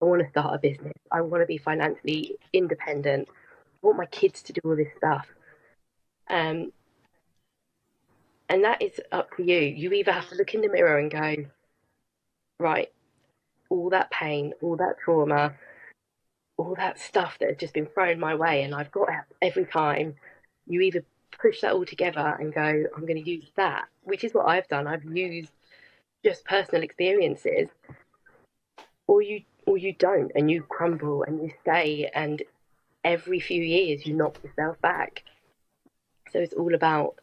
I want to start a business. I want to be financially independent. I want my kids to do all this stuff. Um, and that is up to you. You either have to look in the mirror and go, right, all that pain, all that trauma, all that stuff that has just been thrown my way, and I've got every time. You either push that all together and go, I'm going to use that, which is what I've done. I've used just personal experiences, or you don't, and you crumble and you stay, and every few years you knock yourself back. So it's all about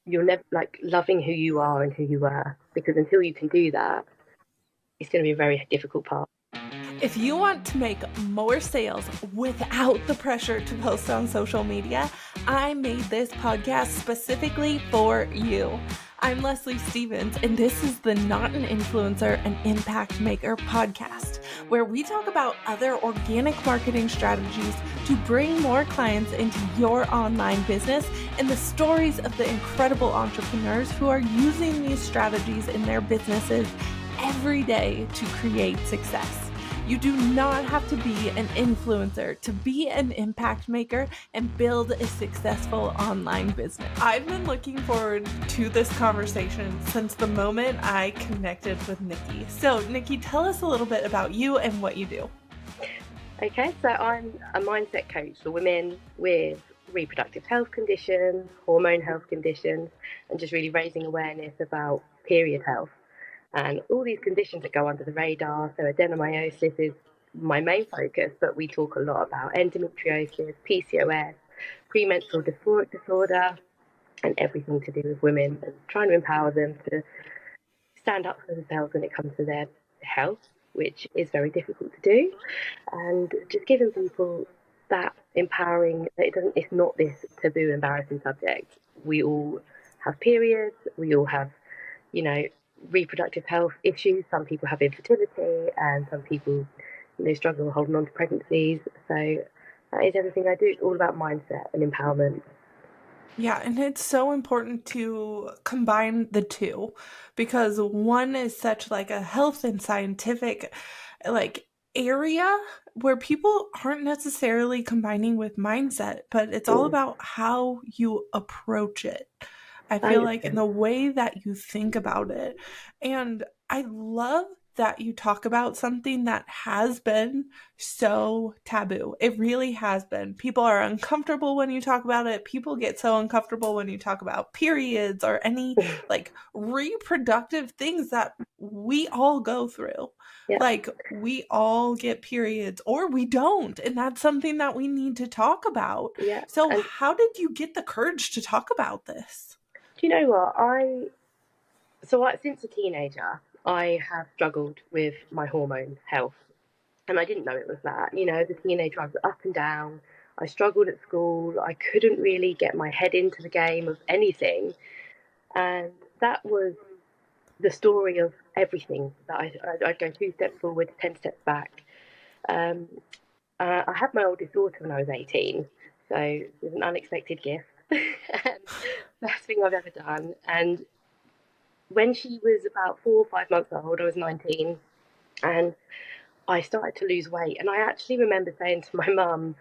you're never like loving who you are and who you were, because until you can do that, it's going to be a very difficult part. If you want to make more sales without the pressure to post on social media, I made this podcast specifically for you. I'm Leslie Stevens, and this is the Not an Influencer, an Impact Maker podcast, where we talk about other organic marketing strategies to bring more clients into your online business and the stories of the incredible entrepreneurs who are using these strategies in their businesses every day to create success. You do not have to be an influencer to be an impact maker and build a successful online business. I've been looking forward to this conversation since the moment I connected with Nikki. So, Nikki, tell us a little bit about you and what you do. Okay, so I'm a mindset coach for women with reproductive health conditions, hormone health conditions, and just really raising awareness about period health and all these conditions that go under the radar. So adenomyosis is my main focus, but we talk a lot about endometriosis, PCOS, premenstrual dysphoric disorder, and everything to do with women, and trying to empower them to stand up for themselves when it comes to their health, which is very difficult to do, and just giving people that empowering that it's not this taboo, embarrassing subject. We all have periods. We all have, you know, reproductive health issues. Some people have infertility, and some people, struggle holding on to pregnancies. So that is everything I do. It's all about mindset and empowerment. Yeah, and it's so important to combine the two because one is such like a health and scientific like area where people aren't necessarily combining with mindset, but it's all Mm. about how you approach it. I feel like in 100%. the way that you think about it. And I love that you talk about something that has been so taboo. It really has been. People are uncomfortable when you talk about it. People get so uncomfortable when you talk about periods or any like reproductive things that we all go through. Yeah, Like we all get periods or we don't. And that's something that we need to talk about. yeah. So, And how did you get the courage to talk about this? do you know what? Since a teenager, I have struggled with my hormone health, and I didn't know it was that. As a teenager, I was up and down. I struggled at school. I couldn't really get my head into the game of anything, and that was the story of everything. I'd go 2 steps forward, 10 steps back. Um, I had my oldest daughter when I was 18, so it was an unexpected gift, and best thing I've ever done. And when she was about 4 or 5 months old, I was 19, and I started to lose weight. And I actually remember saying to my mum,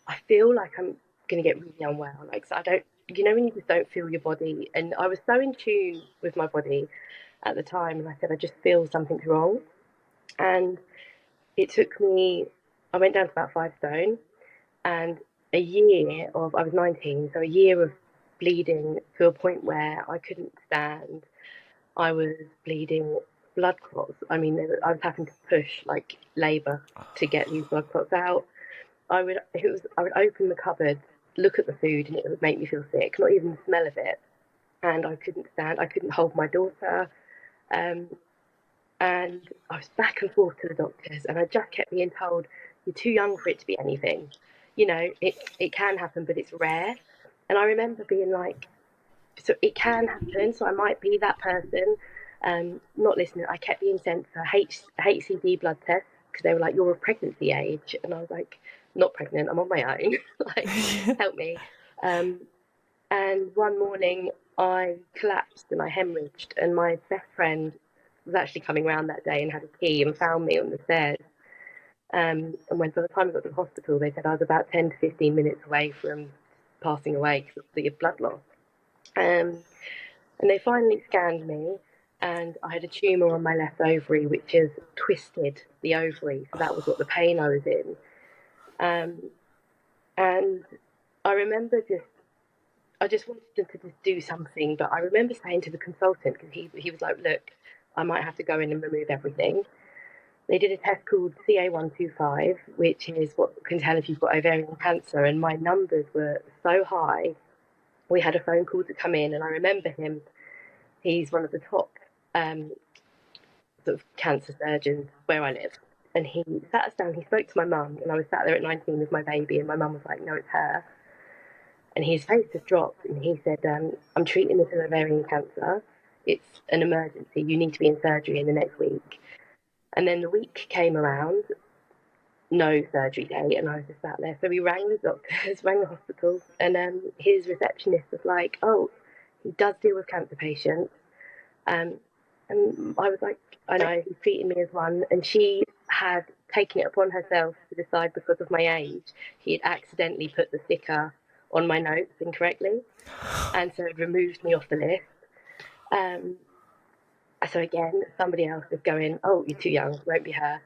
I feel like I'm going to get really unwell. Like, so I don't, when you just don't feel your body. And I was so in tune with my body at the time. And I said, I just feel something's wrong. And it took me, I went down to about 5 stone, and I was 19, so a year of bleeding to a point where I couldn't stand. I was bleeding blood clots. I mean, I was having to push like labour to get these blood clots out. I would open the cupboard, look at the food, and it would make me feel sick. Not even the smell of it, and I couldn't stand. I couldn't hold my daughter, um, and I was back and forth to the doctors, and I just kept being told, "You're too young for it to be anything. It can happen, but it's rare." And I remember being like, so it can happen. So I might be that person. Not listening. I kept being sent for HCG blood tests because they were like, "You're of pregnancy age," and I was like, "Not pregnant. I'm on my own. Like, help me." Um, and one morning I collapsed and I hemorrhaged, and my best friend was actually coming around that day and had a key and found me on the stairs. And when by the time I got to the hospital, they said I was about 10 to 15 minutes away from passing away because of the blood loss. And they finally scanned me, and I had a tumour on my left ovary, which has twisted the ovary. So that was what the pain I was in. And I remember I just wanted them to just do something. But I remember saying to the consultant, because he was like, look, I might have to go in and remove everything. They did a test called CA125, which is what can tell if you've got ovarian cancer. And my numbers were so high. We had a phone call to come in, and I remember him. He's one of the top sort of cancer surgeons where I live. And he sat us down, he spoke to my mum, and I was sat there at 19 with my baby, and my mum was like, no, it's her. And his face just dropped, and he said, I'm treating this as ovarian cancer. It's an emergency. You need to be in surgery in the next week. And then the week came around, no surgery date, and I was just sat there. So we rang the doctors, rang the hospital, and his receptionist was like, oh, he does deal with cancer patients. And I was like, I know, he's treating me as one. And she had taken it upon herself to decide, because of my age, he had accidentally put the sticker on my notes incorrectly. And so it removed me off the list. So again, somebody else was going, oh, you're too young, won't be her.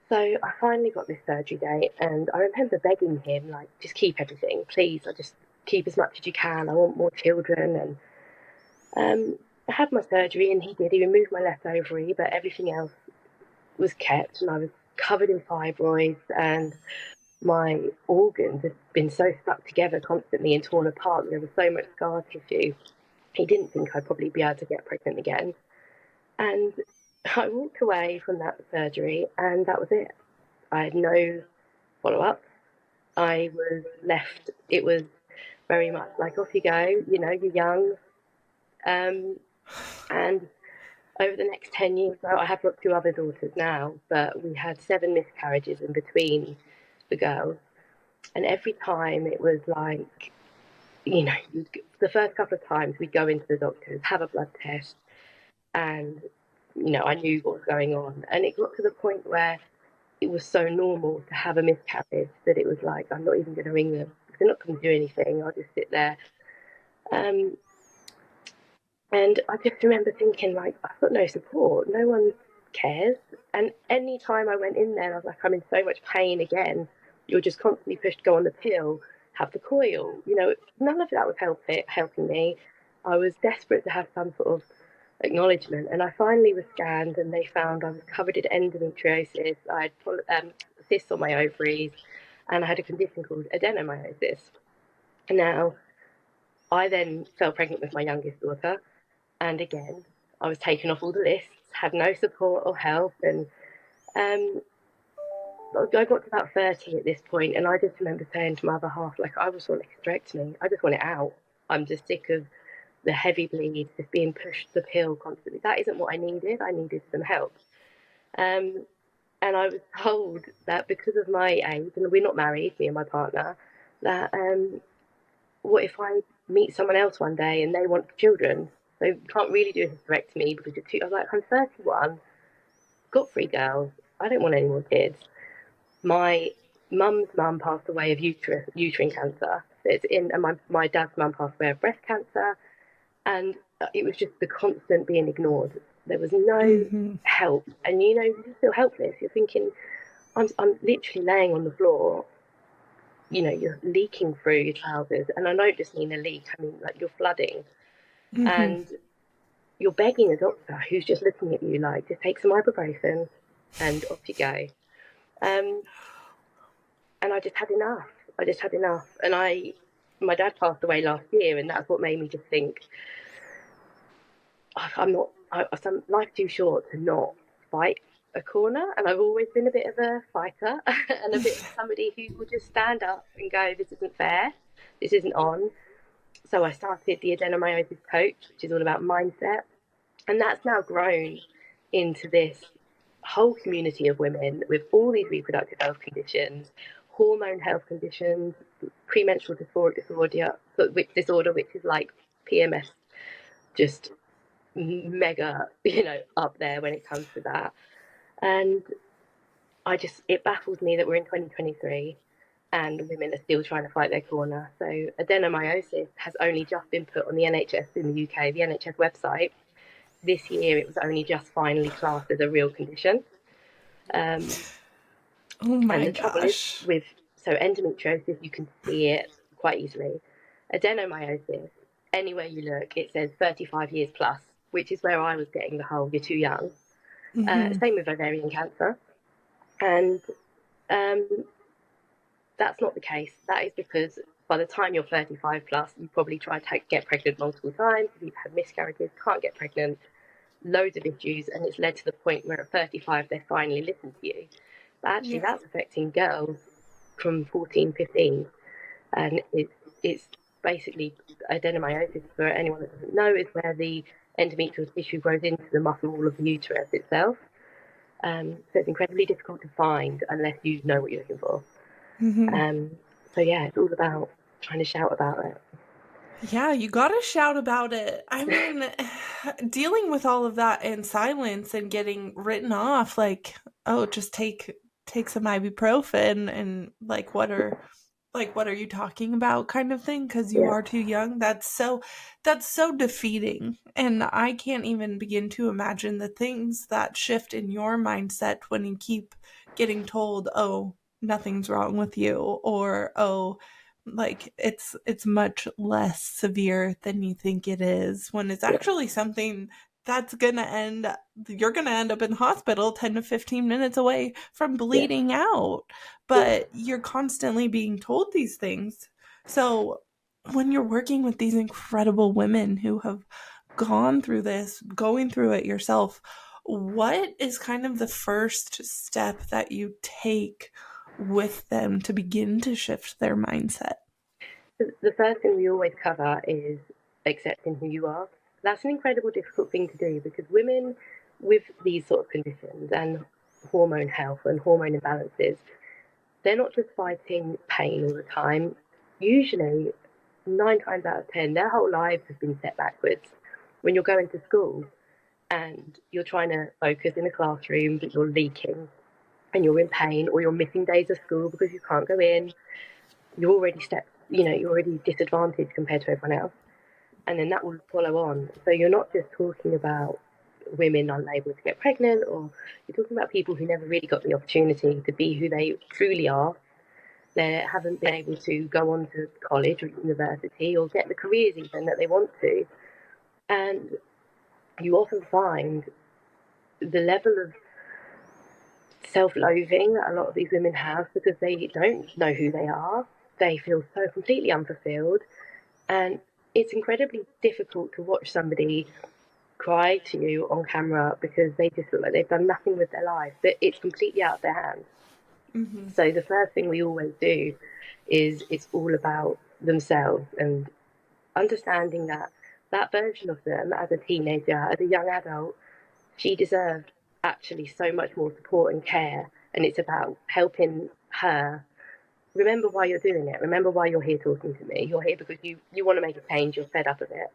So I finally got this surgery date, and I remember begging him, like, just keep everything, please. I just keep as much as you can. I want more children. And I had my surgery, and he did. He removed my left ovary, but everything else was kept, and I was covered in fibroids, and my organs had been so stuck together constantly and torn apart. There was so much scar tissue. He didn't think I'd probably be able to get pregnant again. And I walked away from that surgery, and that was it. I had no follow-up. I was left, it was very much like, off you go, you're young. And over the next 10 years, I have got 2 other daughters now, but we had 7 miscarriages in between the girls. And every time it was like, the first couple of times we'd go into the doctors, have a blood test, and, I knew what was going on. And it got to the point where it was so normal to have a miscarriage that it was like, I'm not even going to ring them. They're not going to do anything. I'll just sit there. And I just remember thinking, like, I've got no support. No one cares. And any time I went in there, I was like, I'm in so much pain again. You're just constantly pushed to go on the pill, have the coil. None of that was helping me. I was desperate to have some sort of acknowledgement. And I finally was scanned, and they found I was covered in endometriosis. I had cysts on my ovaries, and I had a condition called adenomyosis. And now I then fell pregnant with my youngest daughter. And again, I was taken off all the lists, had no support or help. And I got to about 30 at this point, and I just remember saying to my other half, like, I just want a hysterectomy. I just want it out. I'm just sick of the heavy bleed, just being pushed the pill constantly. That isn't what I needed. I needed some help. And I was told that because of my age, and we're not married, me and my partner, that what if I meet someone else one day and they want children? So you can't really do a hysterectomy because you're too. I was like, I'm 31, got 3 girls. I don't want any more kids. My mum's mum passed away of uterine cancer. And my dad's mum passed away of breast cancer. And it was just the constant being ignored. There was no help. And you feel helpless. You're thinking, I'm literally laying on the floor. You're leaking through your trousers. And I don't just mean a leak, I mean, like, you're flooding. And you're begging a doctor who's just looking at you like, just take some ibuprofen and off you go. And I just had enough. And my dad passed away last year, and that's what made me just think, I'm life's too short to not fight a corner. And I've always been a bit of a fighter and a bit of somebody who will just stand up and go, this isn't fair, this isn't on. So I started the Adenomyosis Coach, which is all about mindset. And that's now grown into this whole community of women with all these reproductive health conditions, hormone health conditions, premenstrual disorder, which is like PMS, just mega, up there when it comes to that. And it baffles me that we're in 2023 and women are still trying to fight their corner. So adenomyosis has only just been put on the NHS in the UK, the NHS website. This year, it was only just finally classed as a real condition. Oh And my the trouble is gosh. so endometriosis, you can see it quite easily. Adenomyosis, anywhere you look, it says 35 years plus, which is where I was getting the whole "you're too young." Same with ovarian cancer, and um, that's not the case. That is because by the time you're 35 plus, you probably tried to get pregnant multiple times. You've had miscarriages, can't get pregnant, loads of issues, and it's led to the point where at 35 they finally listen to you. But actually, Yeah. that's affecting girls from 14, 15, and it's basically adenomyosis. For anyone that doesn't know, is where the endometrial tissue grows into the muscle wall of the uterus itself. So it's incredibly difficult to find unless you know what you're looking for. So yeah, it's all about trying to shout about it. Yeah, you gotta shout about it. I mean, dealing with all of that in silence and getting written off, like, oh, just take some ibuprofen and what are you talking about kind of thing because you Yeah, are too young. That's so defeating, and I can't even begin to imagine the things that shift in your mindset when you keep getting told, oh, nothing's wrong with you, or oh, like it's much less severe than you think it is, when it's yeah, actually something that's gonna end you're gonna end up in the hospital 10 to 15 minutes away from yeah, bleeding out, yeah, but you're constantly being told these things. So when you're working with these incredible women who have gone through this, going through it yourself, what is kind of the first step that you take with them to begin to shift their mindset? The first thing we always cover is accepting who you are. That's an incredible difficult thing to do because women with these sort of conditions and hormone health and hormone imbalances, they're not just fighting pain all the time. Usually, 9 times out of 10, their whole lives have been set backwards. When you're going to school and you're trying to focus in a classroom, but you're leaking and you're in pain, or you're missing days of school because you can't go in, you're already disadvantaged compared to everyone else. And then that will follow on. So you're not just talking about women unable to get pregnant, or you're talking about people who never really got the opportunity to be who they truly are. They haven't been able to go on to college or university or get the careers even that they want to. And you often find the level of self-loathing that a lot of these women have because they don't know who they are. They feel so completely unfulfilled, and it's incredibly difficult to watch somebody cry to you on camera because they just look like they've done nothing with their life, but it's completely out of their hands. So the first thing we always do is it's all about themselves and understanding that that version of them as a teenager, as a young adult, she deserved actually so much more support and care. And it's about helping her remember why you're doing it. Remember why you're here talking to me. You're here because you want to make a change. You're fed up of it.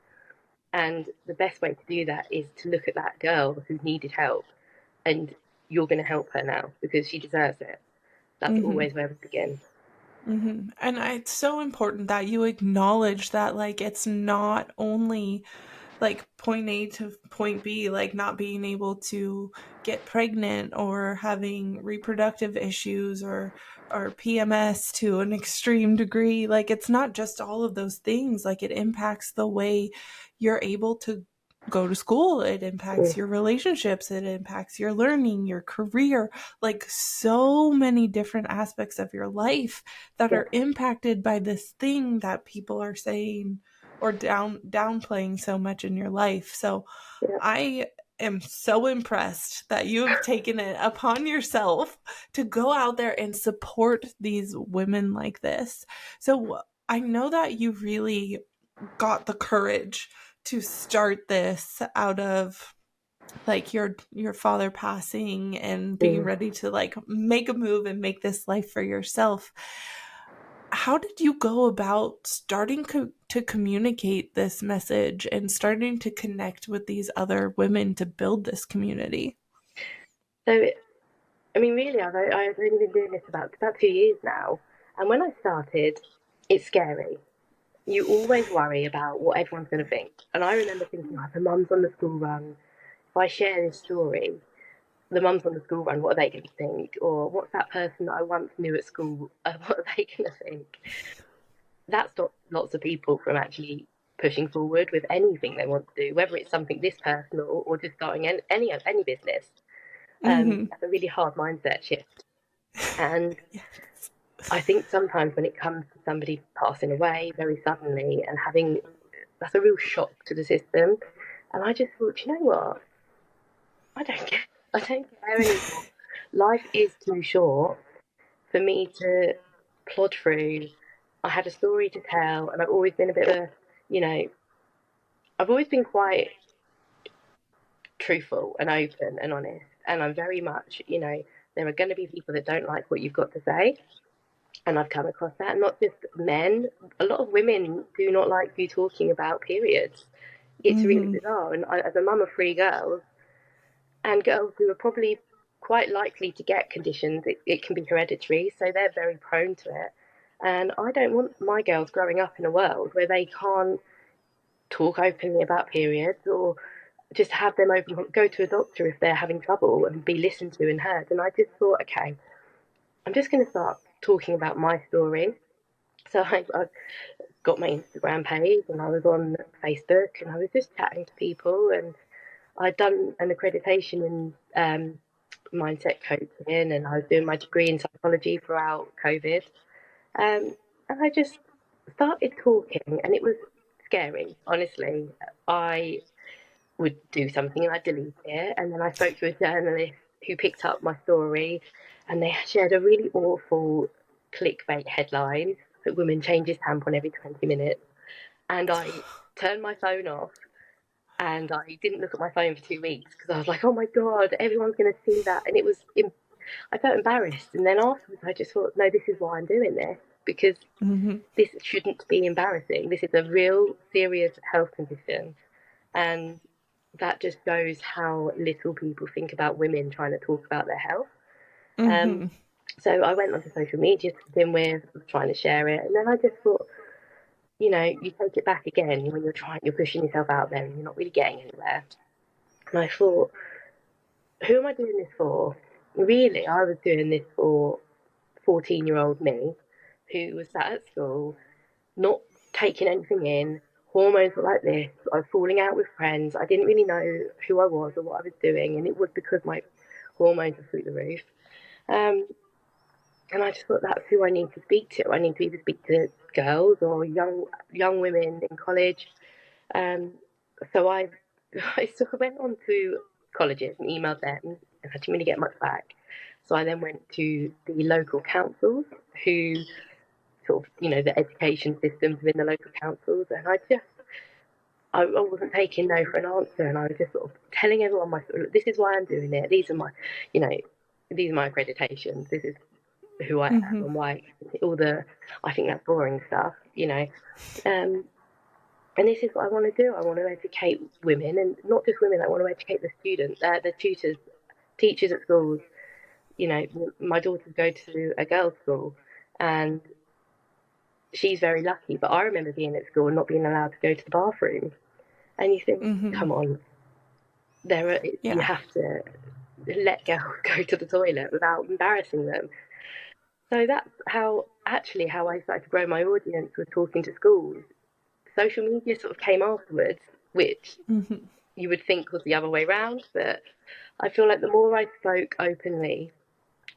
And the best way to do that is to look at that girl who needed help, and you're going to help her now because she deserves it. That's Mm-hmm. always where we begin. Mm-hmm. And it's so important that you acknowledge that, like, it's not only like point A to point B, like not being able to get pregnant or having reproductive issues or PMS to an extreme degree. Like it's not just all of those things. Like it impacts the way you're able to go to school. It impacts Mm, your relationships. It impacts your learning, your career, like so many different aspects of your life that yeah, are impacted by this thing that people are saying or downplaying so much in your life. So yeah. I am so impressed that you have taken it upon yourself to go out there and support these women like this. So I know that you really got the courage to start this out of like your father passing and being Mm. ready to like make a move and make this life for yourself. How did you go about starting to communicate this message and starting to connect with these other women to build this community? So I mean, really, I've only been doing this about 2 years now, and when I started, it's scary. You always worry about what everyone's going to think, and I remember thinking, like, the mums on the school run. If I share this story, the mums on the school run, what are they going to think? Or what's that person that I once knew at school? What are they going to think? That stops lots of people from actually pushing forward with anything they want to do, whether it's something this personal or just starting any business. Mm-hmm. That's a really hard mindset shift. And Yes. I think sometimes when it comes to somebody passing away very suddenly and having that's a real shock to the system. And I just thought, you know what? I don't care. I don't care anymore. Life is too short for me to plod through. I had a story to tell, and I've always been a bit of a, you know, I've always been quite truthful and open and honest. And I'm very much, there are going to be people that don't like what you've got to say. And I've come across that, not just men. A lot of women do not like you talking about periods. It's really Mm-hmm. bizarre. And as a mum of three girls, and girls who are probably quite likely to get conditions, it can be hereditary, so they're very prone to it. And I don't want my girls growing up in a world where they can't talk openly about periods or just have them open, go to a doctor if they're having trouble and be listened to and heard. And I just thought, okay, I'm just going to start talking about my story. So I got my Instagram page and I was on Facebook and I was just chatting to people, and I'd done an accreditation in mindset coaching, and I was doing my degree in psychology throughout COVID. And I just started talking, and it was scary, honestly. I would do something and I'd delete it, and then I spoke to a journalist who picked up my story, and they shared a really awful clickbait headline that women changes tampon every 20 minutes. And I turned my phone off and I didn't look at my phone for 2 weeks because I was like, oh my God, everyone's going to see that. And I felt embarrassed. And then afterwards, I just thought, no, this is why I'm doing this, because Mm-hmm. this shouldn't be embarrassing. This is a real serious health condition. And that just shows how little people think about women trying to talk about their health. Um, Mm-hmm. so I went onto social media to begin with, trying to share it. And then I just thought, you take it back again when you're pushing yourself out there and you're not really getting anywhere. And I thought, who am I doing this for? Really, I was doing this for 14-year-old me who was sat at school, not taking anything in. Hormones were like this. I was falling out with friends. I didn't really know who I was or what I was doing, and it was because my hormones were through the roof. Um, and I just thought that's who I need to speak to. I need to either speak to girls or young women in college. Um, so I sort of went on to colleges and emailed them, and I didn't really get much back. So I then went to the local councils, who sort of, the education systems within the local councils, and I wasn't taking no for an answer, and I was just sort of telling everyone this is why I'm doing it. You know, these are my accreditations. This is who I am Mm-hmm. and why I think that's boring stuff. Um, and this is what I want to do. I want to educate women, and not just women. I want to educate the students, the tutors, teachers at schools. My daughters go to a girls' school, and she's very lucky. But I remember being at school and not being allowed to go to the bathroom. And you think, Mm-hmm. come on, you Yeah. have to let girls go to the toilet without embarrassing them. So that's how I started to grow my audience, was talking to schools. Social media sort of came afterwards, which Mm-hmm. you would think was the other way round, but I feel like the more I spoke openly,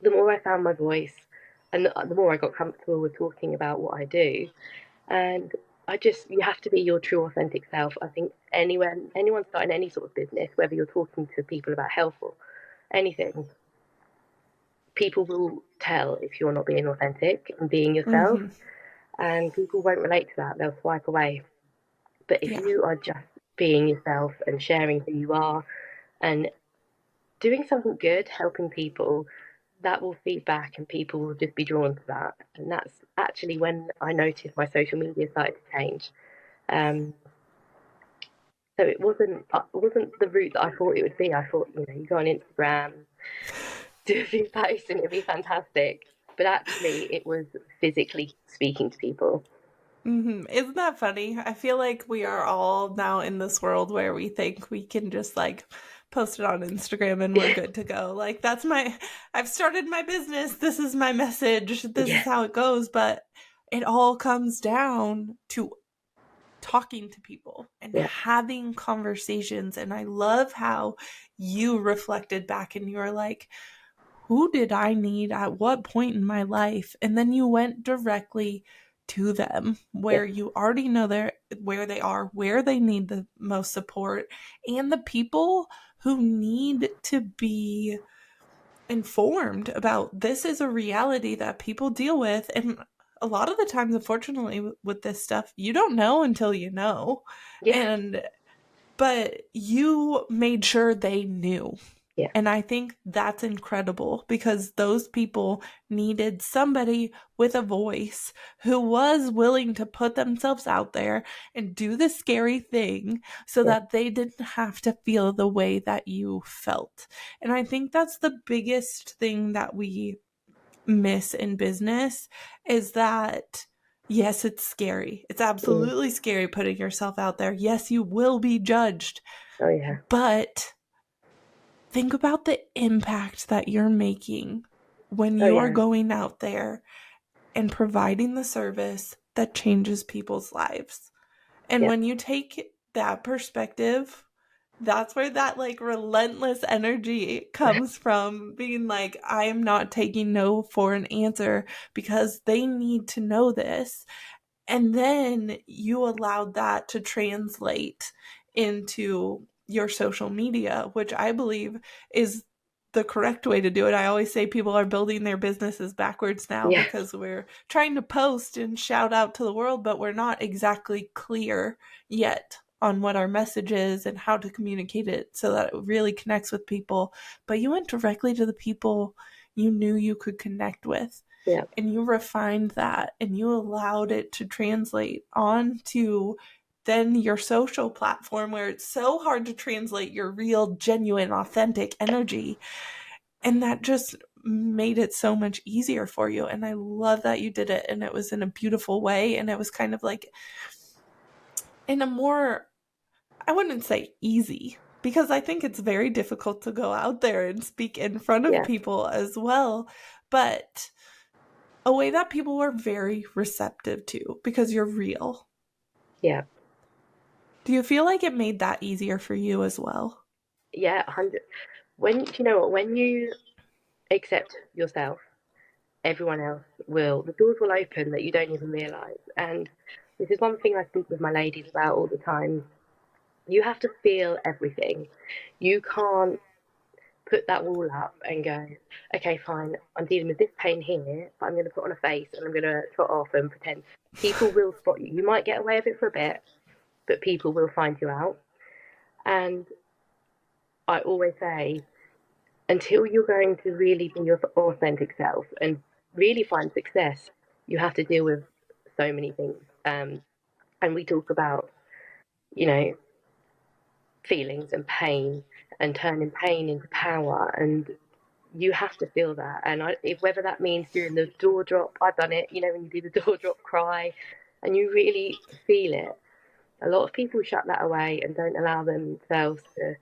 the more I found my voice, and the more I got comfortable with talking about what I do. And you have to be your true, authentic self. I think anyone starting any sort of business, whether you're talking to people about health or anything, people will tell if you're not being authentic and being yourself, Mm-hmm. and people won't relate to that. They'll swipe away. But if Yeah. you are just being yourself and sharing who you are and doing something good, helping people, that will feed back and people will just be drawn to that. And that's actually when I noticed my social media started to change. Um, so it wasn't the route that I thought it would be. I thought, you go on Instagram, do a few posts and it'd be fantastic. But actually, it was physically speaking to people. Isn't that funny? I feel like we are all now in this world where we think we can just like post it on Instagram and we're good to go. Like, I've started my business. This is my message. This is Yeah, how it goes. But it all comes down to talking to people and yeah, having conversations. And I love how you reflected back and you were like, who did I need at what point in my life? And then you went directly to them yeah, where you already know where they are, where they need the most support, and the people who need to be informed about this is a reality that people deal with. And a lot of the times, unfortunately, with this stuff, you don't know until you know. yeah, And but you made sure they knew. yeah, And I think that's incredible because those people needed somebody with a voice who was willing to put themselves out there and do the scary thing so yeah, that they didn't have to feel the way that you felt. And I think that's the biggest thing that we miss in business is that yes, it's scary. It's mm. absolutely scary putting yourself out there. Yes, you will be judged, Oh yeah, but think about the impact that you're making when oh you are yeah, going out there and providing the service that changes people's lives. And yeah, when you take that perspective, that's where that like relentless energy comes from, being like, I am not taking no for an answer because they need to know this. And then you allowed that to translate into your social media, which I believe is the correct way to do it. I always say people are building their businesses backwards now yeah, because we're trying to post and shout out to the world, but we're not exactly clear yet on what our message is and how to communicate it so that it really connects with people. But you went directly to the people you knew you could connect with, yeah, and you refined that and you allowed it to translate onto then your social platform where it's so hard to translate your real, genuine, authentic energy. And that just made it so much easier for you. And I love that you did it. And it was in a beautiful way. And it was kind of like in a more, I wouldn't say easy, because I think it's very difficult to go out there and speak in front of yeah, people as well. But a way that people were very receptive to because you're real. yeah, Do you feel like it made that easier for you as well? yeah. 100. When you know what? When you accept yourself, everyone else will. The doors will open that you don't even realize. And this is one thing I speak with my ladies about all the time. You have to feel everything. You can't put that wall up and go, okay, fine, I'm dealing with this pain here, but I'm going to put on a face and I'm going to trot off and pretend. People will spot you. You might get away with it for a bit, but people will find you out. And I always say, until you're going to really be your authentic self and really find success, you have to deal with so many things. And we talk about, you know, feelings and pain and turning pain into power. And you have to feel that. And whether that means doing the door drop, I've done it, you know, when you do the door drop cry and you really feel it. A lot of people shut that away and don't allow themselves to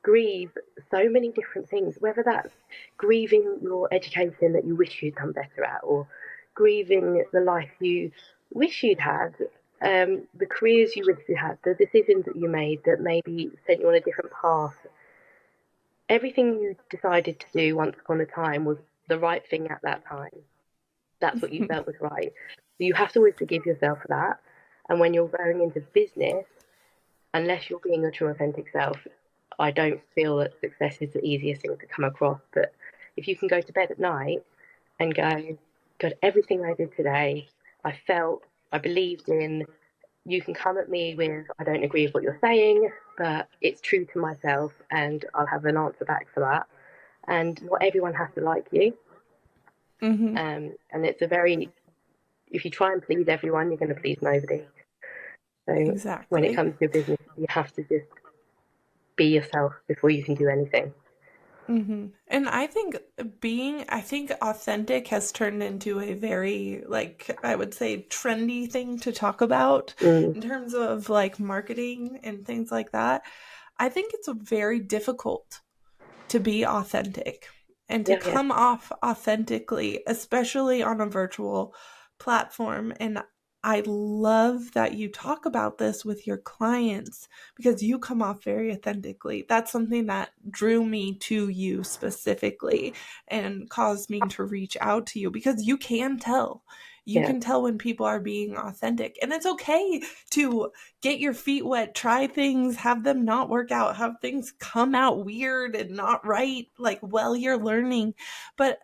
grieve so many different things, whether that's grieving your education that you wish you'd done better at, or grieving the life you wish you'd had, the careers you wish you had, the decisions that you made that maybe sent you on a different path. Everything you decided to do once upon a time was the right thing at that time. That's what you felt was right. So you have to always forgive yourself for that. And when you're going into business, unless you're being your true authentic self, I don't feel that success is the easiest thing to come across. But if you can go to bed at night and go, God, everything I did today, I felt, I believed in, you can come at me with, I don't agree with what you're saying, but it's true to myself and I'll have an answer back for that. And not everyone has to like you. Mm-hmm. And it's a very, if you try and please everyone, you're going to please nobody. So when it Exactly. comes to your business, you have to just be yourself before you can do anything. And I think authentic has turned into a very, like, I would say, trendy thing to talk about Mm. in terms of like marketing and things like that. I think it's very difficult to be authentic and to Yeah, yeah, come off authentically, especially on a virtual platform. And I love that you talk about this with your clients because you come off very authentically. That's something that drew me to you specifically and caused me to reach out to you because you can tell. You yeah, can tell when people are being authentic. And it's okay to get your feet wet, try things, have them not work out, have things come out weird and not right, like while you're learning. But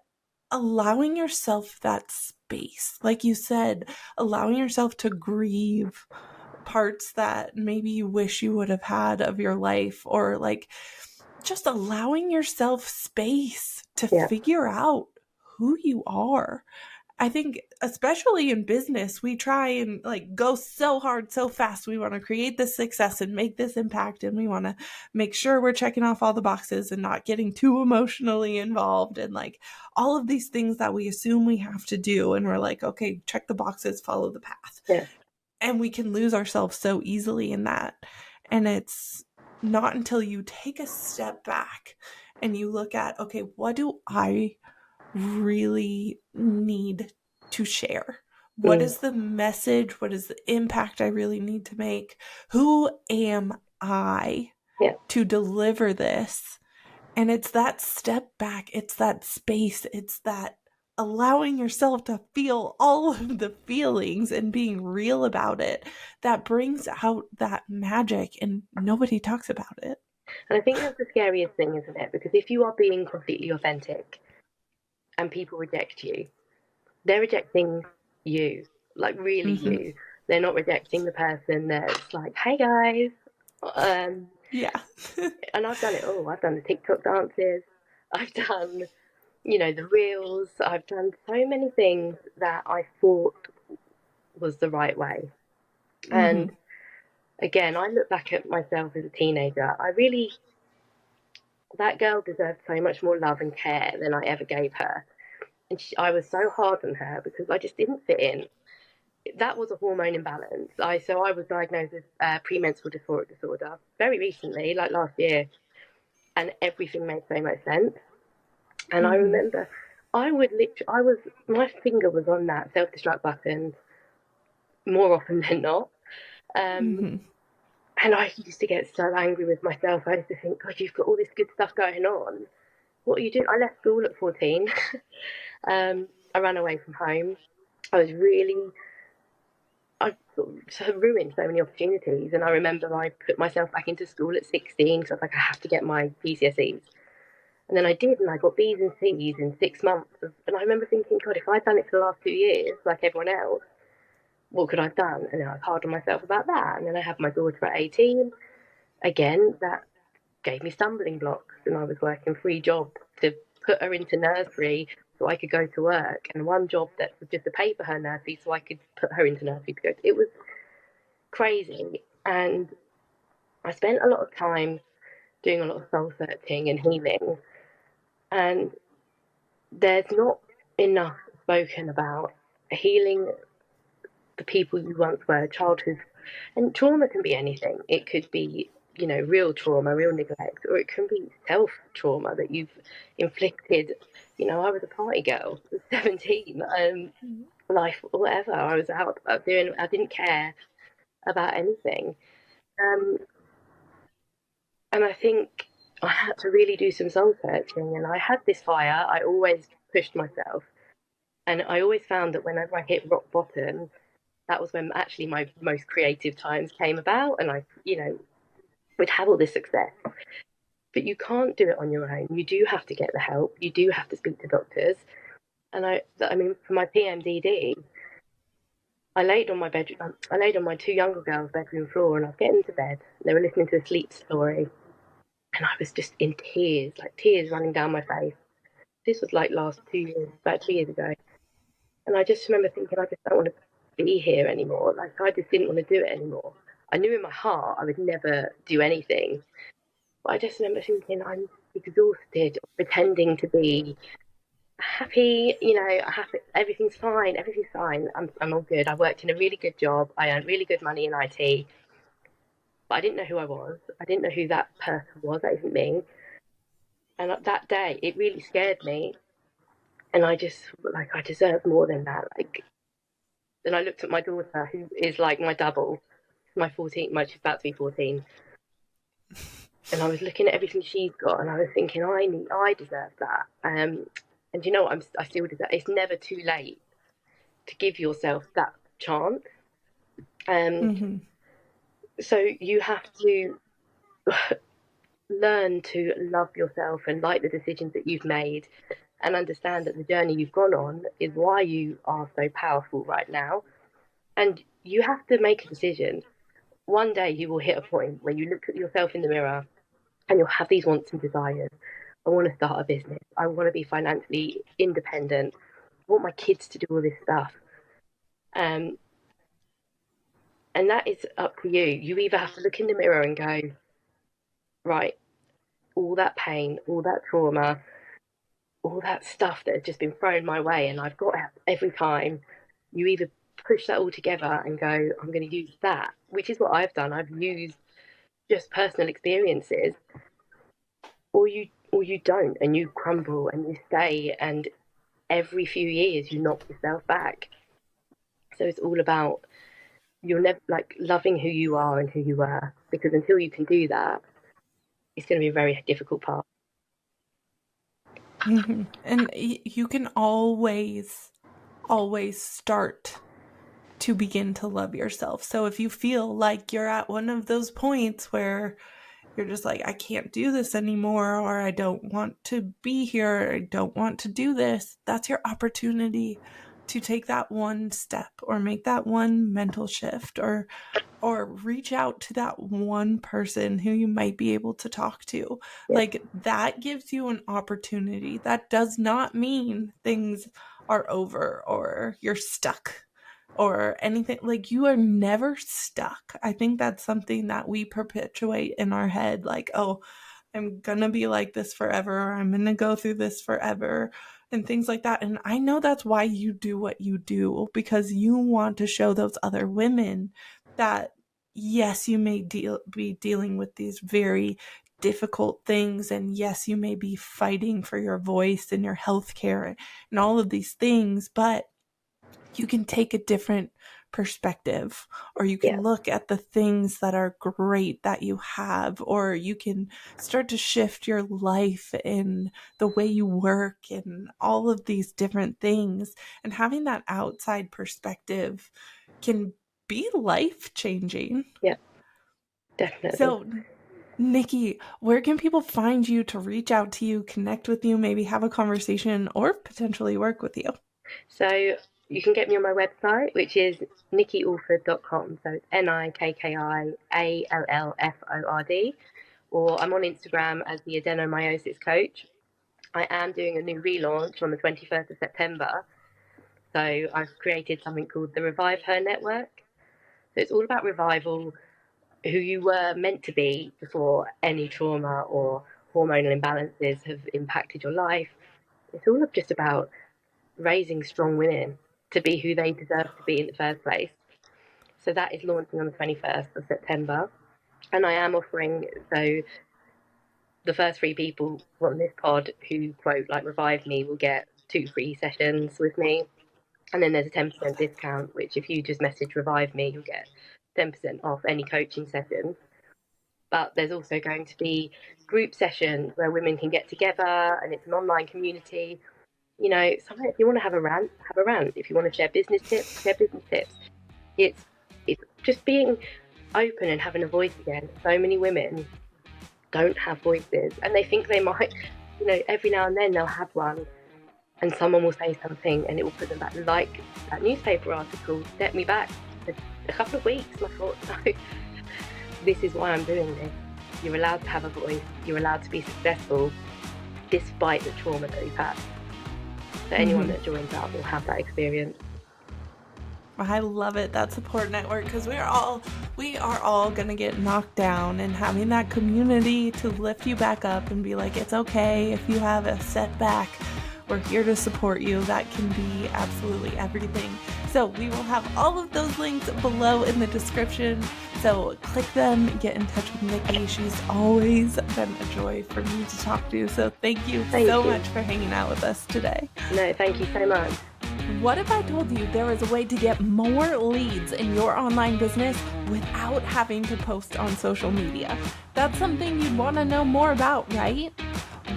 allowing yourself that space, like you said, allowing yourself to grieve parts that maybe you wish you would have had of your life, or like just allowing yourself space to yeah, figure out who you are. I think especially in business, we try and like go so hard, so fast. We want to create this success and make this impact, and we want to make sure we're checking off all the boxes and not getting too emotionally involved and like all of these things that we assume we have to do. And we're like, okay, check the boxes, follow the path. yeah. And we can lose ourselves so easily in that. And it's not until you take a step back and you look at, okay, what do I really need to share? What Mm. is the message? What is the impact I really need to make? Who am I Yeah. to deliver this? And it's that step back, it's that space, it's that allowing yourself to feel all of the feelings and being real about it that brings out that magic, and nobody talks about it. And I think that's the scariest thing, isn't it? Because if you are being completely authentic and people reject you, they're rejecting you, like really Mm-hmm. you. They're not rejecting the person that's like, hey guys. Um, Yeah. and I've done it all. I've done the TikTok dances. I've done, the reels. I've done so many things that I thought was the right way. Mm-hmm. And again, I look back at myself as a teenager. That girl deserved so much more love and care than I ever gave her. And I was so hard on her because I just didn't fit in. That was a hormone imbalance. I was diagnosed with premenstrual dysphoric disorder very recently, like last year, and everything made so much sense. And I Mm-hmm. remember my finger was on that self destruct button more often than not. Um, Mm-hmm. and I used to get so angry with myself. I used to think, God, you've got all this good stuff going on. What are you doing? I left school at 14. I ran away from home. I was really, I sort of ruined so many opportunities. And I remember I put myself back into school at 16 because I was like, I have to get my PCSEs. And then I did, and I got B's and C's in 6 months. And I remember thinking, God, if I'd done it for the last 2 years, like everyone else, what could I have done? And then I was hard on myself about that. And then I had my daughter at 18. Again, that gave me stumbling blocks, and I was working 3 jobs to put her into nursery so I could go to work, and one job that was just to pay for her nursery so I could put her into nursery to go. It was crazy, and I spent a lot of time doing a lot of soul searching and healing, and there's not enough spoken about healing the people you once were, childhood. And trauma can be anything. It could be, real trauma, real neglect, or it can be self trauma that you've inflicted. I was a party girl, 17, life, whatever. I was out doing, I didn't care about anything. Um, and I think I had to really do some soul searching. And I had this fire. I always pushed myself. And I always found that whenever I hit rock bottom, that was when actually my most creative times came about, and I, would have all this success. But you can't do it on your own. You do have to get the help. You do have to speak to doctors. And I mean, for my PMDD, I laid on my bedroom. I laid on my two younger girls' bedroom floor, and I was getting into bed. They were listening to a sleep story, and I was just in tears, like tears running down my face. This was like last 2 years, about 2 years ago, and I just remember thinking, I just don't want to be here anymore. Like I just didn't want to do it anymore. I knew in my heart I would never do anything, but I just remember thinking, I'm exhausted pretending to be happy, happy, everything's fine, I'm all good. I worked in a really good job, I earned really good money in IT, but I didn't know who I was. I didn't know who that person was. That isn't me. And that day, it really scared me. And I just, like, I deserve more than that. Like, and I looked at my daughter, who is like my double, my 14, she's about to be 14. And I was looking at everything she's got, and I was thinking, I deserve that. And you know what? I still deserve. It's never too late to give yourself that chance. So you have to learn to love yourself and like the decisions that you've made, and understand that the journey you've gone on is why you are so powerful right now. And you have to make a decision. One day you will hit a point where you look at yourself in the mirror and you'll have these wants and desires. I want to start a business. I want to be financially independent. I want my kids to do all this stuff. And that is up to you. You either have to look in the mirror and go, right, all that pain, all that trauma, all that stuff that has just been thrown my way and I've got every time, you either push that all together and go, I'm going to use that, which is what I've done. I've used just personal experiences, or you don't, and you crumble and you stay, and every few years you knock yourself back. So it's all about, you're never like loving who you are and who you were, because until you can do that, it's going to be a very difficult part. And you can always start to begin to love yourself. So if you feel like you're at one of those points where you're just like, I can't do this anymore, or I don't want to be here, or I don't want to do this, that's your opportunity to take that one step or make that one mental shift, or reach out to that one person who you might be able to talk to. Yeah. Like, that gives you an opportunity. That does not mean things are over or you're stuck or anything. Like, you are never stuck. I think that's something that we perpetuate in our head, like, oh, I'm gonna be like this forever, or I'm gonna go through this forever, and things like that. And I know that's why you do what you do, because you want to show those other women that, yes, you may be dealing with these very difficult things, and yes, you may be fighting for your voice and your health care and all of these things, but you can take a different perspective, or you can look at the things that are great that you have, or you can start to shift your life in the way you work and all of these different things. And having that outside perspective can be life-changing. Yeah, definitely. So, Nikki, where can people find you to reach out to you, connect with you, maybe have a conversation, or potentially work with you? So you can get me on my website, which is nikkiallford.com. So it's NIKKIALLFORD. Or I'm on Instagram as the Adenomyosis Coach. I am doing a new relaunch on the 21st of September. So I've created something called the Revive Her Network. So it's all about revival, who you were meant to be before any trauma or hormonal imbalances have impacted your life. It's all just about raising strong women to be who they deserve to be in the first place. So that is launching on the 21st of September. And I am offering, so the first 3 people on this pod who quote like Revive Me will get 2 free sessions with me. And then there's a 10% discount, which if you just message Revive Me, you'll get 10% off any coaching sessions. But there's also going to be group sessions where women can get together, and it's an online community. You know, sometimes if you want to have a rant, have a rant. If you want to share business tips, share business tips. It's just being open and having a voice again. So many women don't have voices, and they think they might. You know, every now and then they'll have one, and someone will say something, and it will put them back. Like that newspaper article set me back for a couple of weeks. And I thought, no, this is why I'm doing this. You're allowed to have a voice. You're allowed to be successful, despite the trauma that you've had. So anyone that joins up will have that experience. I love it, that support network, because we are all gonna get knocked down, and having that community to lift you back up and be like, it's okay if you have a setback, we're here to support you. That can be absolutely everything. So we will have all of those links below in the description. So click them, get in touch with Nikki. She's always been a joy for me to talk to. So thank you so much for hanging out with us today. No, thank you so much. What if I told you there is a way to get more leads in your online business without having to post on social media? That's something you'd want to know more about, right?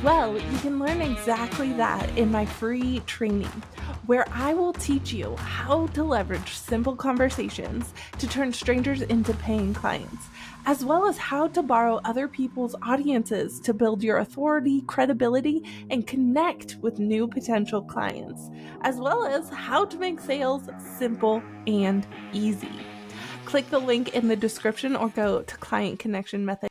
Well, you can learn exactly that in my free training, where I will teach you how to leverage simple conversations to turn strangers into paying clients, as well as how to borrow other people's audiences to build your authority, credibility, and connect with new potential clients, as well as how to make sales simple and easy. Click the link in the description or go to Client Connection Method